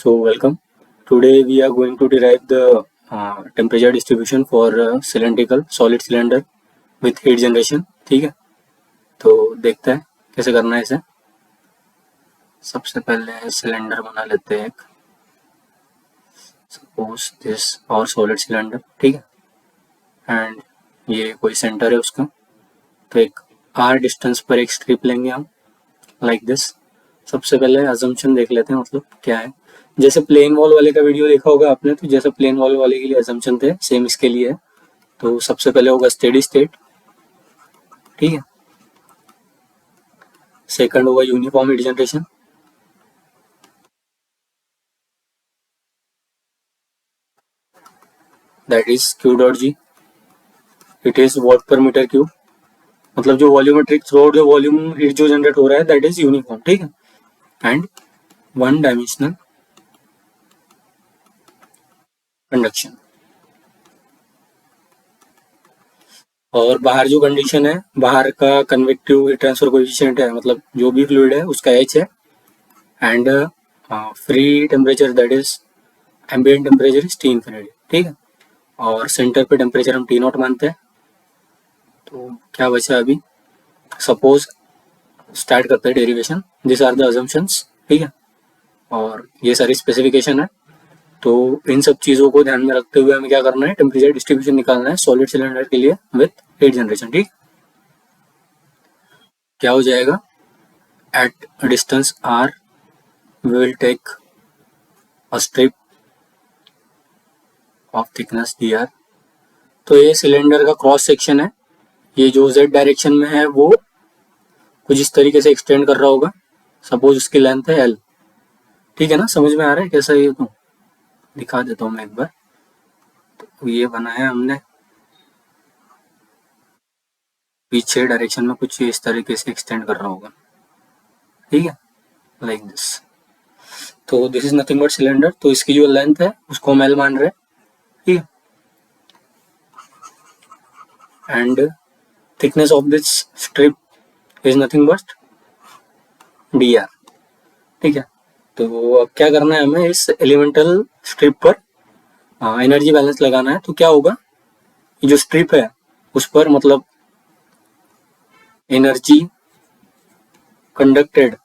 So welcome. Today we are going to derive the temperature distribution for cylindrical solid cylinder with heat generation. ठीक है, तो देखते हैं कैसे करना है इसे। सबसे पहले सिलेंडर बना लेते हैं एक, सपोज दिस और सॉलिड सिलेंडर, ठीक है। एंड ये कोई सेंटर है उसका, तो एक आर डिस्टेंस पर एक स्ट्रिप लेंगे हम, लाइक दिस। सबसे पहले अजम्पशन देख लेते हैं, मतलब क्या है। जैसे प्लेन वॉल वाले का वीडियो देखा होगा आपने, तो जैसे प्लेन वॉल वाले के लिए अजम्पशन थे, सेम इसके लिए है। तो सबसे पहले होगा स्टेडी स्टेट, ठीक है। सेकंड होगा uniform heat generation, that is Q dot ji, it is what पर मीटर क्यूब। मतलब जो वॉल्यूमेट्रिक थ्रू जो वॉल्यूम हीट जो जनरेट हो रहा है, दैट इज यूनिफॉर्म, ठीक है। And one dimensional conduction. और बाहर जो कंडीशन है, बाहर का कन्वेक्टिव हीट ट्रांसफर कोएफिशिएंट है, मतलब जो भी फ्लूइड है उसका एच है। And free temperature that is ambient temperature is T infinity, ठीक है। और सेंटर पे टेम्परेचर हम टी नॉट मानते हैं। तो क्या बचा अभी, सपोज स्टार्ट करते हैं derivation. This are the assumptions, ठीक है। और ये सारी स्पेसिफिकेशन है। तो इन सब चीज़ों को ध्यान में रखते हुए हमें क्या करना है, टेम्परेचर डिस्ट्रीब्यूशन निकालना है सॉलिड सिलेंडर के लिए विथ हीट जनरेशन, ठीक। क्या हो जाएगा, at distance r we will take a strip of thickness d are. तो ये सिलेंडर का क्रॉस सेक्शन है, ये जो जेड डायरेक्शन में है वो कुछ इस तरीके से एक्सटेंड कर रहा होगा। सपोज उसकी लेंथ है एल, ठीक है ना। समझ में आ रहा है कैसा ये, तो दिखा देता हूँ मैं एक बार। तो ये बनाया हमने, पीछे डायरेक्शन में कुछ इस तरीके से एक्सटेंड कर रहा होगा, ठीक है, लाइक दिस। तो this is nothing but cylinder. तो इसकी जो लेंथ है उसको हम एल मान रहे हैं, ठीक है। And thickness of this strip is nothing but D R, ठीक है। तो अब क्या करना है हमें, इस एलिमेंटल स्ट्रिप पर एनर्जी बैलेंस लगाना है। तो क्या होगा, ये जो स्ट्रिप है उस पर मतलब एनर्जी कंडक्टेड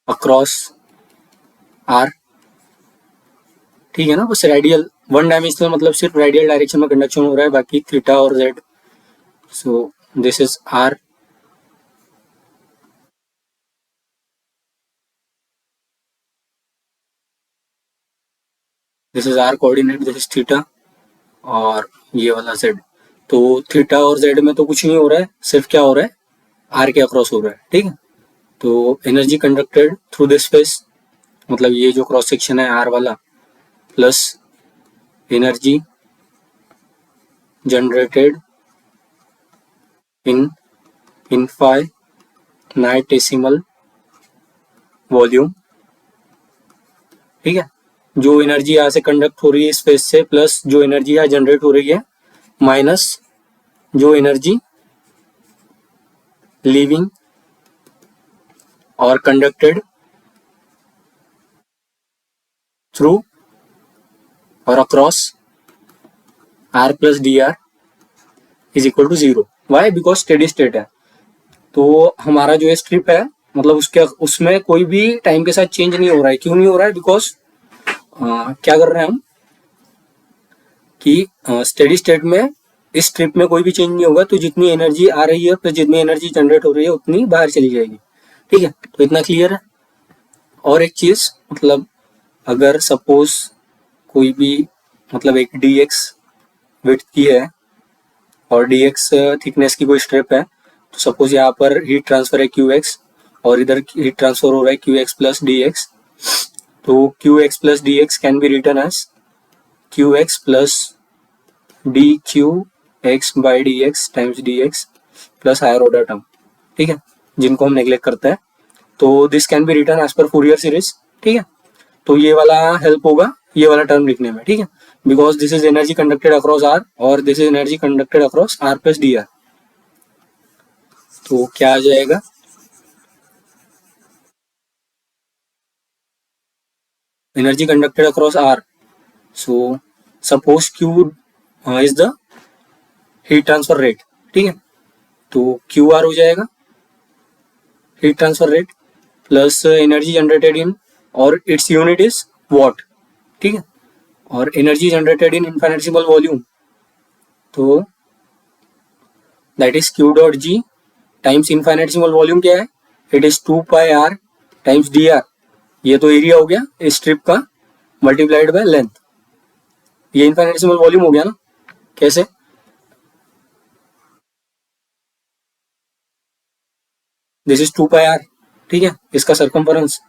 अक्रॉस आर, ठीक है ना। बस रेडियल वन डायमेंशनल, मतलब सिर्फ रेडियल डायरेक्शन में कंडक्शन हो रहा है, बाकी थीटा और z. So this is r, this is r coordinate, this is theta, और ये वाला जेड। तो थीटा और जेड में तो कुछ नहीं हो रहा है, सिर्फ क्या हो रहा है, आर के अक्रॉस हो रहा है, ठीक है। तो energy conducted through this space, मतलब ये जो क्रॉस सेक्शन है आर वाला, प्लस एनर्जी जनरेटेड इन इनफाइनाइटेसिमल वॉल्यूम, ठीक है। जो एनर्जी यहाँ से कंडक्ट हो रही है स्पेस से, प्लस जो एनर्जी यहाँ जनरेट हो रही है, माइनस जो एनर्जी लीविंग और कंडक्टेड थ्रू और across are plus D R is equal to zero. Why, because steady state है। तो हमारा जो स्ट्रिप है, मतलब उसमें कोई भी टाइम के साथ चेंज नहीं हो रहा है। क्यों नहीं हो रहा है, बिकॉज क्या कर रहे हैं हम कि स्टेडी स्टेट में इस स्ट्रिप में कोई भी चेंज नहीं होगा। तो जितनी एनर्जी आ रही है प्लस जितनी एनर्जी जनरेट हो रही है उतनी बाहर चली जाएगी, ठीक है। तो इतना क्लियर है। और एक चीज, मतलब अगर सपोज कोई भी, मतलब एक डी एक्स विड्थ की है और डी एक्स थिकनेस की कोई स्ट्रिप है, तो सपोज यहाँ पर हीट ट्रांसफर है क्यू एक्स और इधर हीट ट्रांसफर हो रहा है Q X plus D X. तो Q X plus D X can be written as Q X plus D Q X by D X times D X plus higher order term, ठीक है, जिनको हम neglect करते हैं। तो this can be written as per Fourier series, ठीक है। तो ये वाला हेल्प होगा ये वाला टर्म लिखने में, ठीक है, because this is energy conducted across R और this is energy conducted across are plus D R. तो क्या आ जाएगा, energy conducted across R, so suppose Q is the heat transfer rate, ठीक है, तो क्यू आर हो जाएगा heat transfer rate plus energy generated in, और इट्स यूनिट इज वॉट, ठीक है, और energy generated in infinitesimal volume, तो that is Q dot ji times infinitesimal volume क्या है, it is 2 pi r times D r, ये तो area हो गया स्ट्रिप का मल्टीप्लाइड बाय लेंथ, ये इनफाइनेटिसिमल वॉल्यूम हो गया ना, कैसे, दिस इज 2 पाई आर, ठीक है, इसका सरकमफेरेंस,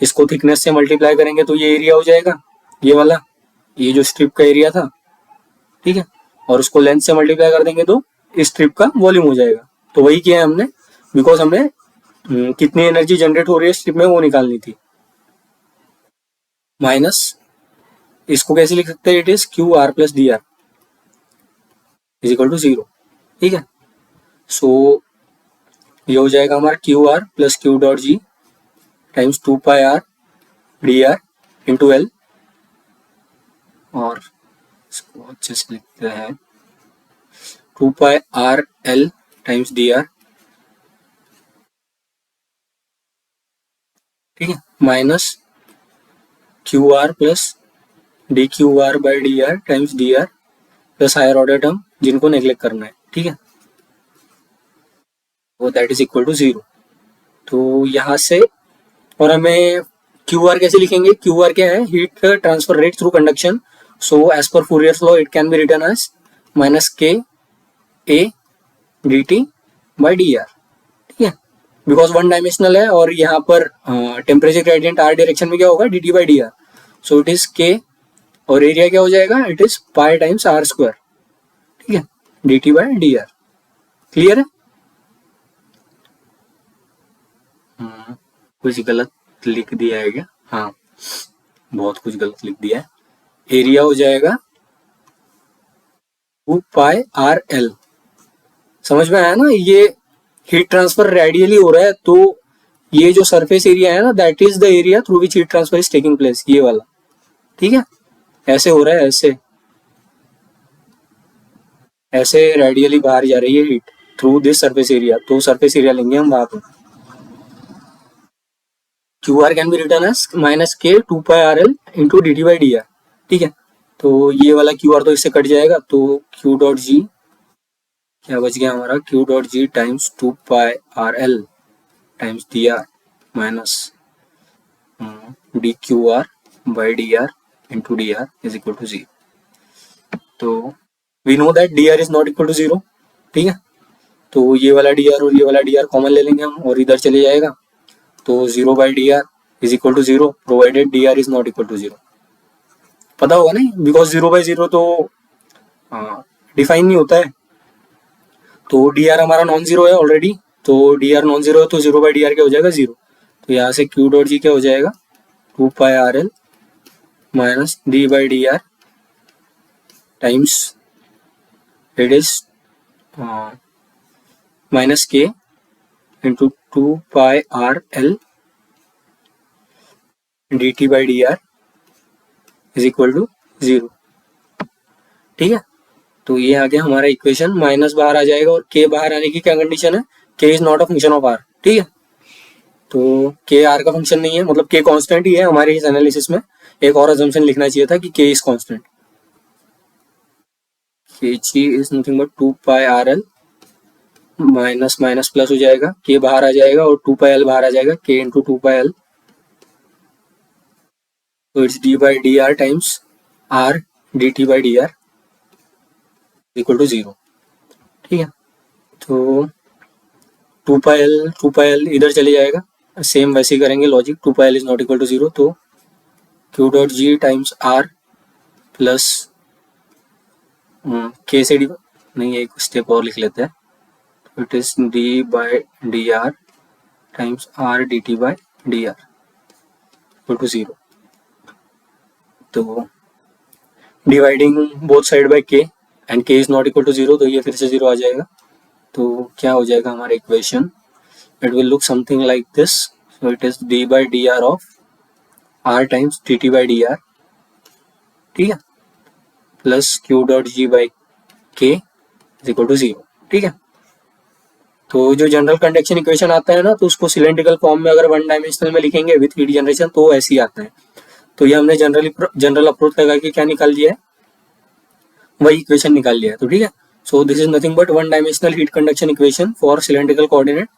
इसको थिकनेस से मल्टीप्लाई करेंगे तो ये एरिया हो जाएगा, ये वाला, ये जो स्ट्रिप का एरिया था, ठीक है, और उसको लेंथ से मल्टीप्लाई कर देंगे तो इस स्ट्रिप का वॉल्यूम हो जाएगा, तो वही किया है हमने, बिकॉज हमने कितनी एनर्जी जनरेट हो रही है स्ट्रिप में वो निकालनी थी, माइनस इसको कैसे लिख सकते हैं, it is Q R plus D R is equal to 0, ठीक है, सो ये हो जाएगा हमारा Q R plus Q dot ji times 2 pi R D are into L, और इसको अच्छे से लिखते हैं 2 pi R L times D R, ठीक है, minus Q R plus D Q R by D R times D R plus higher order term जिनको neglect करना है, ठीक है, वो दैट इज इक्वल टू 0, तो यहाँ से, और हमें क्यू आर कैसे लिखेंगे, क्यू आर क्या है, heat transfer rate through conduction, so as per Fourier's law it can be written as minus K A D T by D R, ठीक है, बिकॉज वन डायमेंशनल है, और यहाँ पर टेम्परेचर ग्रेडियंट आर डायरेक्शन में क्या होगा, d T by D R, so it is k, और एरिया क्या हो जाएगा, it is pi times r square, ठीक है, d T by D r, clear है, कुछ गलत लिख दिया है क्या, हाँ बहुत कुछ गलत लिख दिया है, एरिया हो जाएगा 2 पाई आर एल, समझ में आया ना, ये हीट ट्रांसफर रेडियली हो रहा है, तो ये जो सरफेस एरिया है ना, that is the area through which heat transfer is taking place, ये वाला, ठीक है, ऐसे हो रहा है, ऐसे रेडियली बाहर जा रही है heat through this surface area, तो सरफेस एरिया लेंगे हम वहां पर, Q R can be written as minus K 2 pi are L into D T by D R, ठीक है, तो ये वाला क्यू आर तो इससे कट जाएगा, तो क्यू डॉट जी क्या बच गया हमारा, q dot ji times 2 pi R L times D r minus d Q R by D R into d are is equal to 0, तो we know that d are is not equal to 0, ठीक है, तो ये वाला D R और ये वाला D r common ले लेंगे हम, और इधर चले जाएगा, तो 0 by D R is equal to 0 provided d are is not equal to 0, पता होगा नहीं, बिकॉज 0 बाई 0 तो डिफाइन नहीं होता है, तो डी आर हमारा नॉन जीरो है ऑलरेडी, तो डी आर नॉन जीरो है, तो 0 बाई डी आर क्या हो जाएगा 0, तो यहाँ से क्यू डॉट जी क्या हो जाएगा 2 pi are L minus D by D R times it is minus K into 2 pi are L D T by D R is equal to 0, ठीक है, तो ये आ गया हमारा इक्वेशन, माइनस बाहर आ जाएगा, और के बाहर आने की क्या कंडीशन है, k is not a function of r, ठीक है, तो के आर का फंक्शन नहीं है, मतलब के कांस्टेंट ही है हमारे इस एनालिसिस में, एक और अजम्पशन लिखना चाहिए था कि के is constant, K G is nothing but 2 pi are L minus minus plus हो जाएगा, के बाहर आ जाएगा और 2 पाई एल बाहर आ जाएगा, के इंटू 2 पाई एल, तो it's d by D R times R D T by D R equal to 0, ठीक है, तो 2 पाई एल इधर चले जाएगा, सेम वैसे ही करेंगे logic, 2 pi l is not equal to 0, तो क्यू डॉट जी टाइम्स आर प्लस के से डी, नहीं एक स्टेप और लिख लेते हैं, it is D by D R times R D T by D R equal to 0, तो dividing both side by k and k is not equal to 0, तो ये फिर से 0 आ जाएगा, तो क्या हो जाएगा हमारा equation, it will look something like this, so it is D by D r of r times d T by D R, ठीक है, plus Q dot ji by k is equal to zero, ठीक है। तो जो general conduction equation आता है ना, तो उसको सिलेंड्रिकल फॉर्म में अगर वन डायमेंशनल में लिखेंगे विथ हीट जनरेशन तो ऐसे ही आता है। तो ये हमने जनरल अप्रोच लगा के क्या निकाल लिया है, वही इक्वेशन निकाल लिया है। तो ठीक है, so this is nothing but one dimensional heat conduction equation for cylindrical coordinate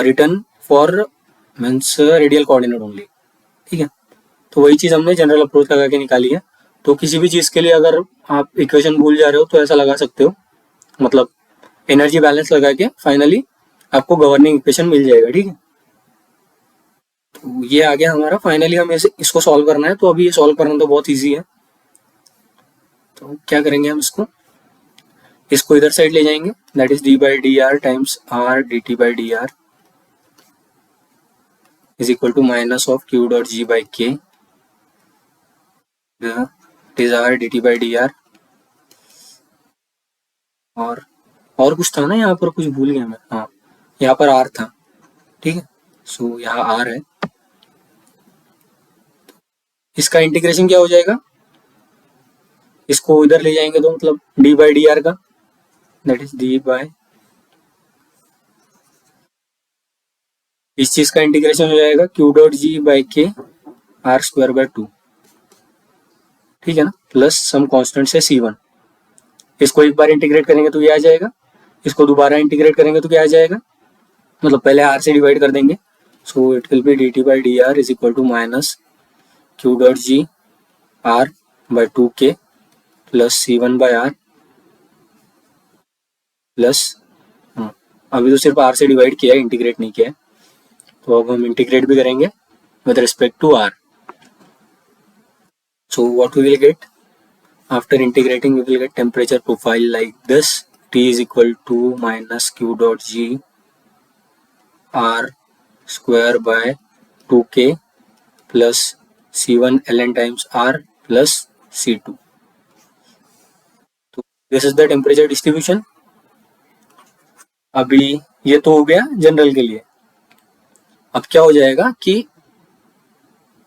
return for means radial coordinate only, ठीक है। तो वही चीज हमने जनरल अप्रोच लगा के निकाली है। तो किसी भी चीज के लिए अगर आप इक्वेशन भूल जा रहे हो तो ऐसा लगा सकते हो, मतलब एनर्जी बैलेंस लगा के फाइनली आपको गवर्निंग इक्वेशन मिल जाएगा, ठीक है। तो ये आ गया हमारा, फाइनली हमें इसको सॉल्व करना है। तो अभी ये सॉल्व करना तो बहुत ईजी है। तो क्या करेंगे हम, इसको इधर साइड ले जाएंगे, that is D by D R times R D T by D R is equal to minus of Q dot ji by K it is R D T by D R. और कुछ था ना यहाँ पर, कुछ भूल गया मैं, हाँ यहाँ पर आर था, ठीक है। सो यहाँ आर है, इसका इंटीग्रेशन क्या हो जाएगा, इसको इधर ले जाएंगे तो मतलब डी बाई डी आर का, दैट इज डी बाय, इस चीज का इंटीग्रेशन हो जाएगा क्यू डॉट जी बाई के आर स्क्वायर बाय टू, ठीक है ना, प्लस सम कांस्टेंट से सी वन। इसको एक बार इंटीग्रेट करेंगे तो ये आ जाएगा, इसको दोबारा इंटीग्रेट करेंगे तो क्या आ जाएगा, मतलब पहले आर से डिवाइड कर देंगे। So it will be D T by D R is equal to minus Q dot ji R by two के plus C one by R plus, अभी तो सिर्फ आर से डिवाइड किया है, इंटीग्रेट नहीं किया है। तो अब हम इंटीग्रेट भी करेंगे with respect to r. So what we will get after integrating, we will get temperature profile like this, T is equal to minus Q dot G R square by 2K plus C1 ln times R plus C2. तो this is the temperature distribution. अभी ये तो हो गया general के लिए। अब क्या हो जाएगा कि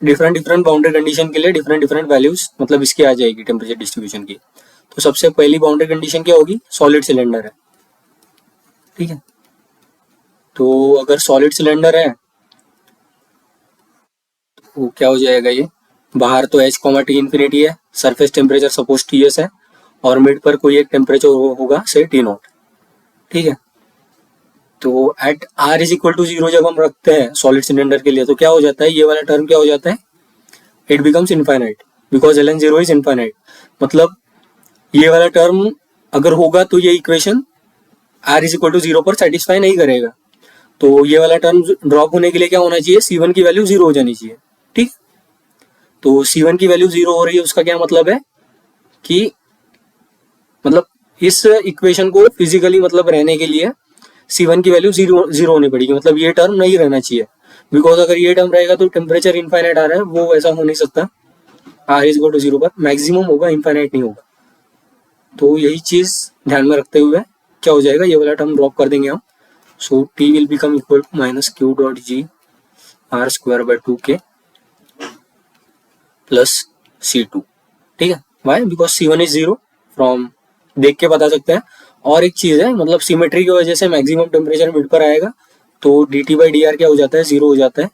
डिफरेंट बाउंड्री कंडीशन के लिए डिफरेंट वैल्यूज, मतलब इसकी आ जाएगी टेम्परेचर डिस्ट्रीब्यूशन की। तो सबसे पहली बाउंड्री कंडीशन क्या होगी, सॉलिड सिलेंडर है, ठीक है। तो अगर सॉलिड सिलेंडर है तो क्या हो जाएगा, ये बाहर तो h कॉमा टी इन्फिनिटी है, surface temperature suppose T S है, और मिड पर कोई एक टेम्परेचर होगा से टी नॉट, ठीक है। तो at are is equal to zero जब हम रखते हैं सॉलिड सिलेंडर के लिए तो क्या हो जाता है, ये वाला टर्म क्या हो जाता है, it becomes infinite because l n zero is infinite. मतलब ये वाला टर्म अगर होगा तो ये equation r is equal to zero पर सेटिस्फाई नहीं करेगा। तो ये वाला टर्म ड्रॉप होने के लिए क्या होना चाहिए, C1 की वैल्यू जीरो हो जानी चाहिए, ठीक। तो C1 की वैल्यू जीरो हो रही है, उसका क्या मतलब है कि मतलब इस इक्वेशन को फिजिकली मतलब रहने के लिए C1 की वैल्यू जीरो होनी पड़ेगी, मतलब ये टर्म नहीं रहना चाहिए। बिकॉज अगर ये टर्म रहेगा तो टेम्परेचर इनफाइनाइट आ रहा है, वो ऐसा हो नहीं सकता, r is equal to zero पर मैक्सिमम होगा, इनफाइनाइट नहीं होगा। तो यही चीज ध्यान में रखते हुए क्या हो जाएगा, ये वाला टर्म ड्रॉप कर देंगे हम। So T will become equal to minus Q dot ji are square by two के प्लस C2, ठीक है। Why, because C1 is zero, from देख के बता सकते हैं। और एक चीज है, मतलब सिमेट्री की वजह से मैक्सिमम टेम्परेचर मिड पर आएगा, तो D T by D R क्या हो जाता है, जीरो हो जाता है।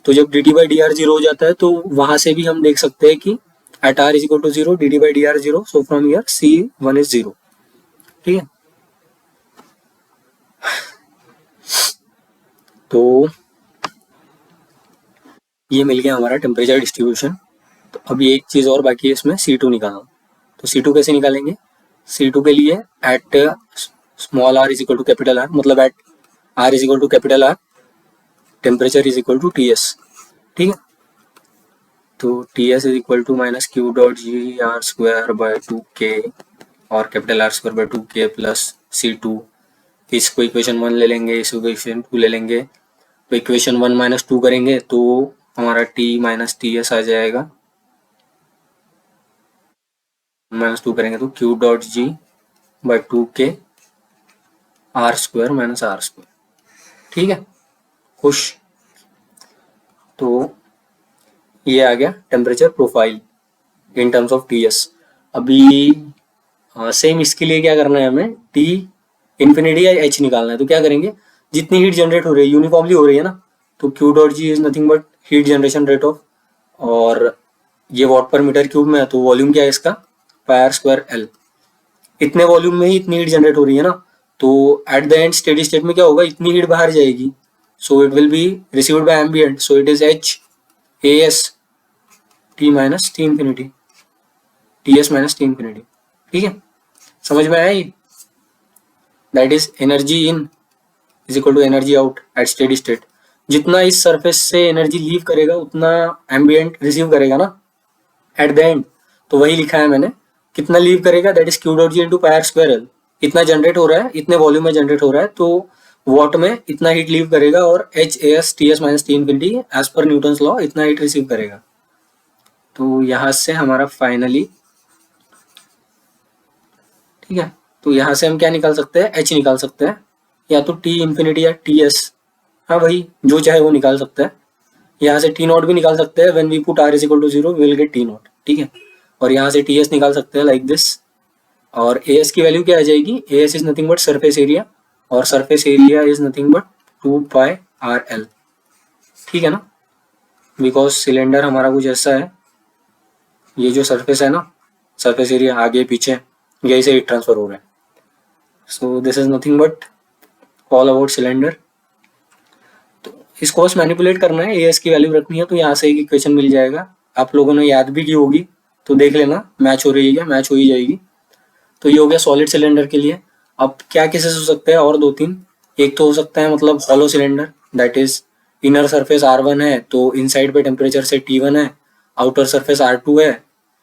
तो जब D T by D r zero हो जाता है तो वहां से भी हम देख सकते हैं कि at are is equal to zero, d T by D r zero, so from here C1 is zero, ठीक है। तो ये मिल गया हमारा टेम्परेचर डिस्ट्रीब्यूशन। तो अभी एक चीज और बाकी है इसमें, C2 निकालना। तो C2 कैसे निकालेंगे, C2 के लिए at small r is equal to capital R, मतलब at r is equal to capital R temperature is equal to Ts, ठीक है। तो Ts is equal to minus Q dot ji are square by two k और capital R square by two के plus C2। इसको equation 1 ले लेंगे, इसको equation 2 ले लेंगे। तो इक्वेशन 1 माइनस 2 करेंगे तो हमारा T माइनस Ts आ जाएगा, माइनस 2 करेंगे तो Q dot ji by two K R square minus R square, ठीक है, खुश। तो ये आ गया temperature profile in terms of TS. अभी सेम इसके लिए क्या करना है, हमें टी इन्फिनिटी या एच निकालना है। तो क्या करेंगे, जितनी हीट जनरेट हो रही है यूनिफॉर्मली हो रही है ना, तो Q dot ji is nothing but heat generation rate of, और ये वॉट पर मीटर क्यूब में है तो वॉल्यूम क्या है इसका, पाई आर स्क्वायर एल। इतने वॉल्यूम में ही इतनी हीट जनरेट हो रही है ना, तो at the end steady state में क्या होगा, इतनी हीट बाहर जाएगी, so it will be received by ambient, so it is h a s t minus t infinity, t s minus t infinity. ठीक है, समझ में आया ये? That is energy in is equal to energy out at steady state. जितना इस surface से energy leave करेगा उतना एम्बिएंट रिसीव करेगा ना एट द एंड। तो वही लिखा है मैंने, कितना लीव करेगा, that is Q dot g into pi are square l. इतना जनरेट हो रहा है, इतने वॉल्यूम में जनरेट हो रहा है, तो वॉट में इतना हीट लीव करेगा, और h a s t s minus t infinity as per Newton's law इतना हीट रिसीव करेगा। तो यहाँ से हमारा फाइनली, ठीक है, तो यहाँ से हम क्या निकाल सकते हैं, एच निकाल सकते हैं, या तो टी इन्फिनिटी या टी एस, हाँ भाई जो चाहे वो निकाल सकते हैं। यहाँ से टी नॉट भी निकाल सकते हैं, when we put r is equal to zero will get t naught, ठीक है। और यहाँ से टी एस निकाल सकते हैं लाइक दिस, और ए एस की वैल्यू क्या आ जाएगी, A S is nothing but surface area, और surface area is nothing but 2πrl, ठीक है ना, बिकॉज सिलेंडर हमारा कुछ ऐसा है, ये जो सरफेस है ना, सरफेस एरिया आगे पीछे यही से हीट ट्रांसफर हो रहा है। So this is nothing but all about cylinder. तो इसको बस मैनिपुलेट करना है, ए एस की वैल्यू रखनी है, तो यहाँ से एक इक्वेशन मिल जाएगा। आप लोगों ने याद भी की होगी, तो देख लेना मैच हो रही है क्या, मैच हो ही जाएगी। तो ये हो गया सॉलिड सिलेंडर के लिए। अब क्या केसेस हो सकते हैं, और दो तीन। एक तो हो सकता है मतलब hollow cylinder, that is inner surface R1 है, तो इनसाइड पे टेम्परेचर से T1 है, आउटर सरफेस R2 है,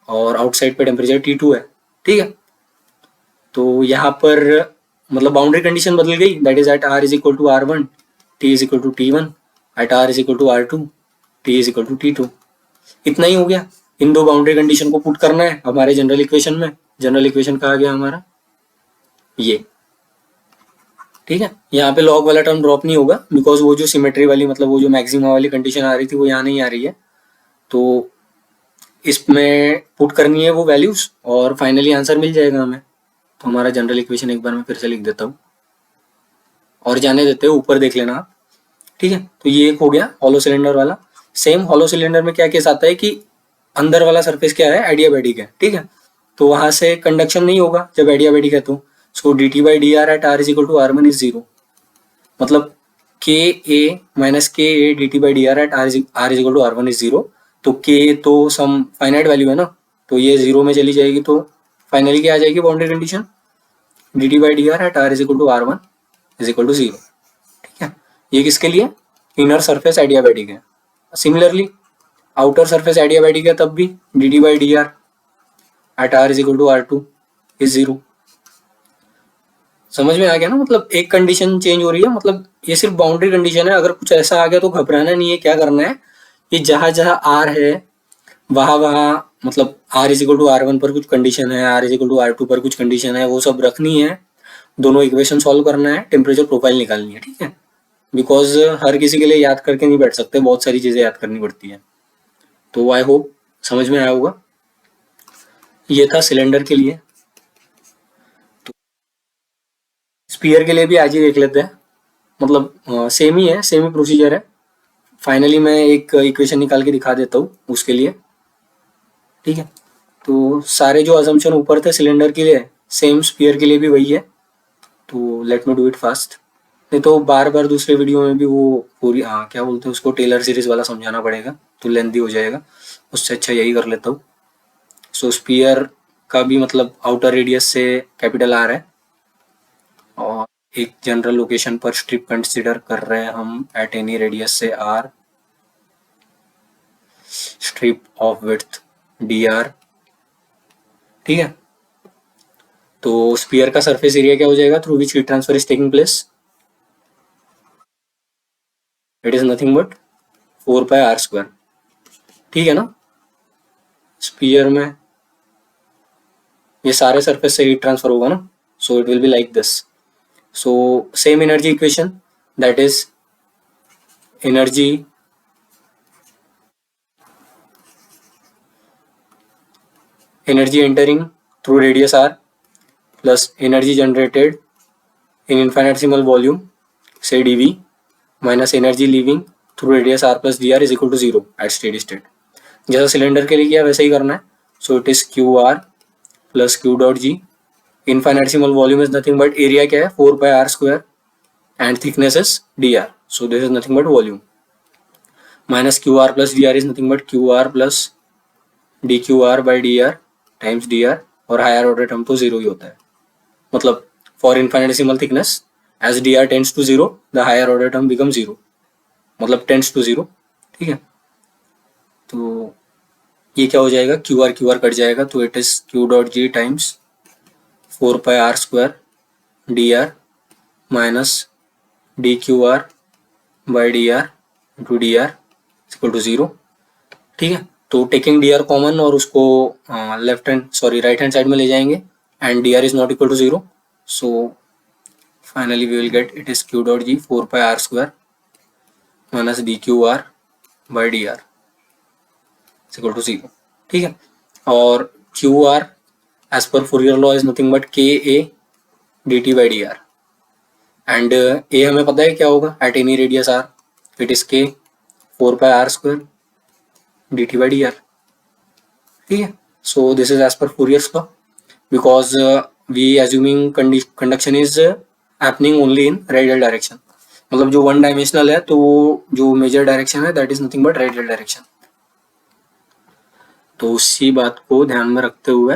और आउटसाइड पे टेम्परेचर T2 है, ठीक है। तो यहाँ पर मतलब बाउंड्री कंडीशन बदल गई, that is at R is equal to R1 T is equal to T1, at R is equal to R2 T is equal to T2। इतना ही हो गया, इन दो बाउंड्री कंडीशन को पुट करना है हमारे जनरल इक्वेशन में। जनरल इक्वेशन कहा गया हमारा ये, ठीक है। यहाँ पे लॉग वाला टर्म ड्रॉप नहीं होगा, बिकॉज वो जो सिमेट्री वाली मतलब वो जो मैक्सिमा वाली कंडीशन आ रही थी वो यहाँ नहीं आ रही है, तो इसमें पुट करनी है वो वैल्यूज, और फाइनली आंसर मिल जाएगा हमें। तो हमारा जनरल इक्वेशन एक बार मैं फिर से लिख देता हूँ, और जाने देते हैं, ऊपर देख लेना आप, ठीक है। तो ये एक हो गया हॉलो सिलेंडर वाला। सेम हॉलो सिलेंडर में क्या केस आता है कि अंदर वाला सरफेस क्या है, एडियाबैटिक है, ठीक है। तो वहां से कंडक्शन नहीं होगा जब एडियाबैटिक है, तो so D T by D R at are is equal to are one is zero. मतलब K A minus K A D T by D R at are is equal to are one is zero. तो K तो सम finite value है ना, तो ये zero में चली जाएगी, तो फाइनली क्या आ जाएगी boundary condition, d T by D R at are is equal to are one is equal to zero, ठीक है। ये किसके लिए, इनर सरफेस एडियाबैटिक है। सिमिलरली आउटर सरफेस एडियाबैटिक है, तब भी d T by D R at are is equal to r two is zero. समझ में आ गया ना, मतलब एक कंडीशन चेंज हो रही है, मतलब ये सिर्फ बाउंड्री कंडीशन है। अगर कुछ ऐसा आ गया तो घबराना नहीं है, क्या करना है, ये जहां जहां आर है वहां वहां मतलब r is equal to are one पर कुछ कंडीशन है, r is equal to r two पर कुछ कंडीशन है, वो सब रखनी है। दोनों इक्वेशन सॉल्व करना है, टेम्परेचर प्रोफाइल निकालनी है, ठीक है। बिकॉज हर किसी के लिए याद करके नहीं बैठ सकते, बहुत सारी चीजें याद करनी पड़ती है। तो आई होप समझ में आया होगा। ये था सिलेंडर के लिए। तो स्पीयर के लिए भी आज ही देख लेते हैं, मतलब सेम ही है, सेम ही प्रोसीजर है। फाइनली मैं एक इक्वेशन निकाल के दिखा देता हूँ उसके लिए, ठीक है। तो सारे जो अजम्पशन ऊपर थे सिलेंडर के लिए, सेम स्पीयर के लिए भी वही है। तो let me do it fast, नहीं तो बार बार दूसरे वीडियो में भी वो पूरी क्या बोलते हैं उसको, टेलर सीरीज वाला समझाना पड़ेगा, तो लेंथी हो जाएगा। उससे अच्छा यही कर लेता हूँ। सो स्पीयर का भी मतलब आउटर रेडियस से कैपिटल आर है, और एक जनरल लोकेशन पर स्ट्रिप कंसिडर कर रहे हैं हम एट एनी रेडियस से r, strip of width d are, ठीक है। तो स्पीयर का सरफेस एरिया क्या हो जाएगा through which heat transfer is taking place, it is nothing but 4πr², ठीक है ना। स्पीयर में ये सारे सरफेस से हीट ट्रांसफर होगा ना, सो it will be like this. So same energy equation, that is energy energy entering through radius r plus energy generated in infinitesimal volume say dv minus energy leaving through radius r plus dr is equal to 0 at steady state. जैसा cylinder के लिए किया वैसे ही करना है. So it is Q R plus Q dot G. Infinitesimal volume is nothing but area क्या है 4 pi are square and thickness is D are. So this is nothing but volume minus Q R plus D R is nothing but Q R plus D Q R by D R times D R. और higher order term तो zero ही होता है. मतलब for infinitesimal thickness as D R tends to zero the higher order term become zero. मतलब tends to zero. ठीक है. तो ये क्या हो जाएगा क्यू आर कट जाएगा. तो it is Q dot ji times 4 pi are square d r minus d Q R by D R into d are equal to zero. ठीक है. तो टेकिंग डी आर कॉमन और उसको left hand right hand side में ले जाएंगे and d are is not equal to zero. So finally we will get it is Q dot g 4 pi are square minus d Q R by D R equal to zero. ठीक है. और Q R as per Fourier law is nothing but K A D T by D R. And A हमें पता है क्या होगा at any radius R. It is K 4 pi are square D T by D R. ठीक है. So this is as per Fourier's law because we assuming conduction is happening only in radial direction. मतलब जो one dimensional है तो जो major direction है that is nothing but radial direction. तो उसी बात को ध्यान में रखते हुए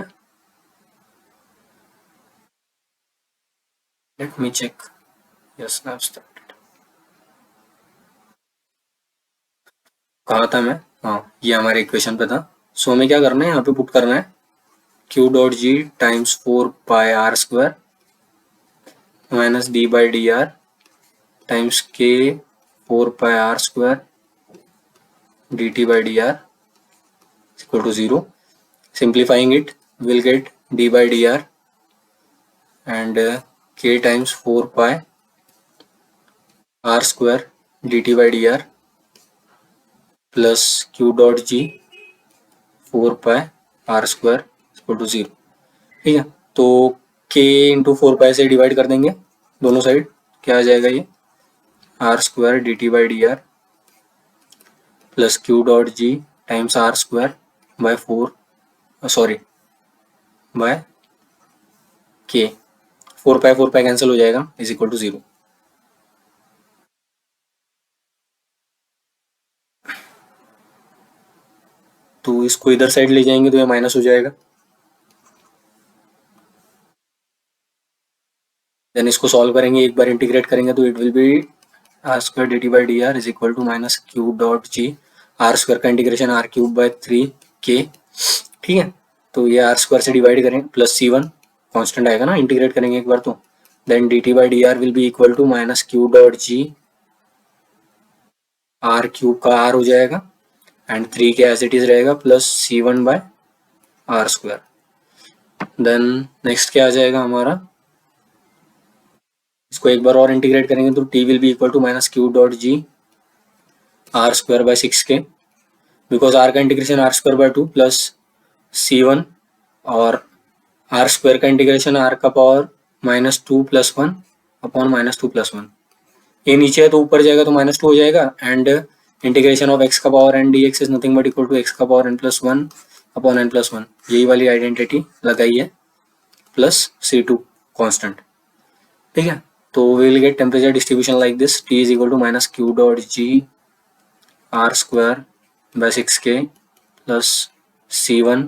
let me check. Yes I have started. कहा था मैं. हाँ ये हमारे इक्वेशन पे था. सो हमें क्या करना है यहाँ पे पुट करना है Q dot ji times 4 pi are square minus D by D R times K 4 pi are square D T by D R equal to 0. Simplifying it, we'll get d by dr and k times 4 pi r square dt by dr plus q dot g 4 pi r square equal to 0. ठीक है. तो k into 4 पाई से divide कर देंगे दोनों side. क्या आ जाएगा ये r square D T by D R plus q dot ji times r square by 4 by k. 4 pi cancel हो जाएगा इज इक्वल टू 0. तो इसको इधर साइड ले जाएंगे तो ये माइनस हो जाएगा. देन इसको सॉल्व करेंगे एक बार इंटीग्रेट करेंगे तो it will be r square D T by D R is equal to minus q dot ji are square का integration r cube by 3 k. ठीक है. तो ये आर स्क्वायर से डिवाइड करें प्लस सी वन कॉन्स्टेंट आएगा ना इंटीग्रेट करेंगे एक बार तो. Then d T by D r will be equal to minus Q dot ji r cube का आर हो जाएगा and 3 k as it is रहेगा plus C one by r square. Then next क्या आ जाएगा हमारा. इसको एक बार और इंटीग्रेट करेंगे तो t will be equal to minus Q dot ji are square by 6 k because r का integration r square by 2 plus C one और आर स्क्वायर का इंटीग्रेशन आर का power minus 2 plus 1 upon minus 2 plus 1. ये नीचे है तो ऊपर जाएगा तो माइनस 2 हो जाएगा एंड इंटीग्रेशन ऑफ एक्स का power N D X is nothing but equal to X का power N plus 1 upon N plus 1. यही वाली आइडेंटिटी लगाई है प्लस C2 कॉन्स्टेंट. ठीक है. तो we will get temperature distribution like this. T is equal to minus Q dot ji are square by 6 k plus C1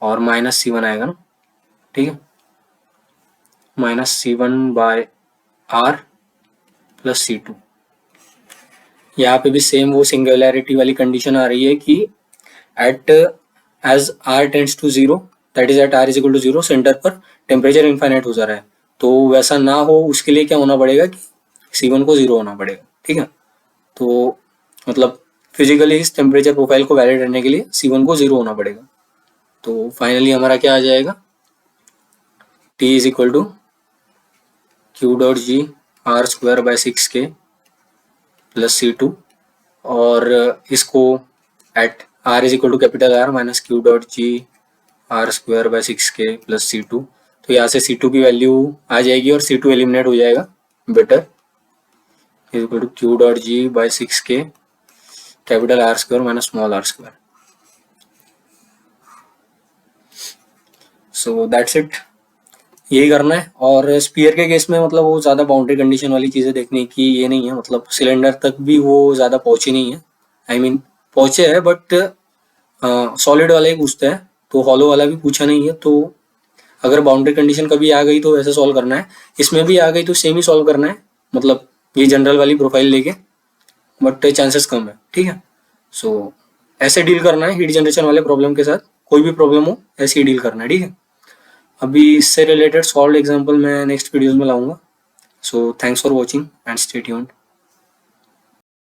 और minus C1 आएगा ना. ठीक है. Minus C1 by r plus C2. यहाँ पे भी सेम वो सिंगुलैरिटी वाली कंडीशन आ रही है कि at as r tends to zero that is at are is equal to zero centre पर टेम्परेचर इनफाइनाइट हो जा रहा है. तो वैसा ना हो उसके लिए क्या होना पड़ेगा कि C1 को 0 होना पड़ेगा. ठीक है. तो मतलब फिजिकली इस टेम्परेचर प्रोफाइल को वैलिड रहने के लिए C1 को 0 होना पड़ेगा. तो फाइनली हमारा क्या आ जाएगा T is equal to q dot ji are square by 6 k plus C2 और इसको at are is equal to capital r minus Q dot ji are square by 6k plus C2। तो यहाँ से C2 की value आ जाएगी और C2 eliminate हो जाएगा, better is equal to q dot g by 6k capital r square minus small r square. So that's it, यही करना है। और स्पीयर के केस में मतलब वो ज़्यादा बाउंड्री कंडीशन वाली चीज़ें देखने की ये नहीं है, मतलब सिलेंडर तक भी वो ज़्यादा पहुँची नहीं है, आई मीन पहुँचे है बट सॉलिड वाला ही पूछता है, तो हॉलो वाला भी पूछा नहीं है। तो अगर बाउंड्री कंडीशन कभी आ गई तो ऐसे सॉल्व करना है, इसमें भी आ गई तो सेम ही सॉल्व करना है, मतलब ये जनरल वाली प्रोफाइल लेके, बट चांसेस कम है, ठीक है। सो ऐसे डील करना है हीट जनरेशन वाले प्रॉब्लम के साथ, कोई भी प्रॉब्लम हो ऐसे ही डील करना है, ठीक है। अभी इससे रिलेटेड सॉल्व एग्जाम्पल मैं नेक्स्ट वीडियोज में लाऊंगा। So thanks for watching and stay tuned.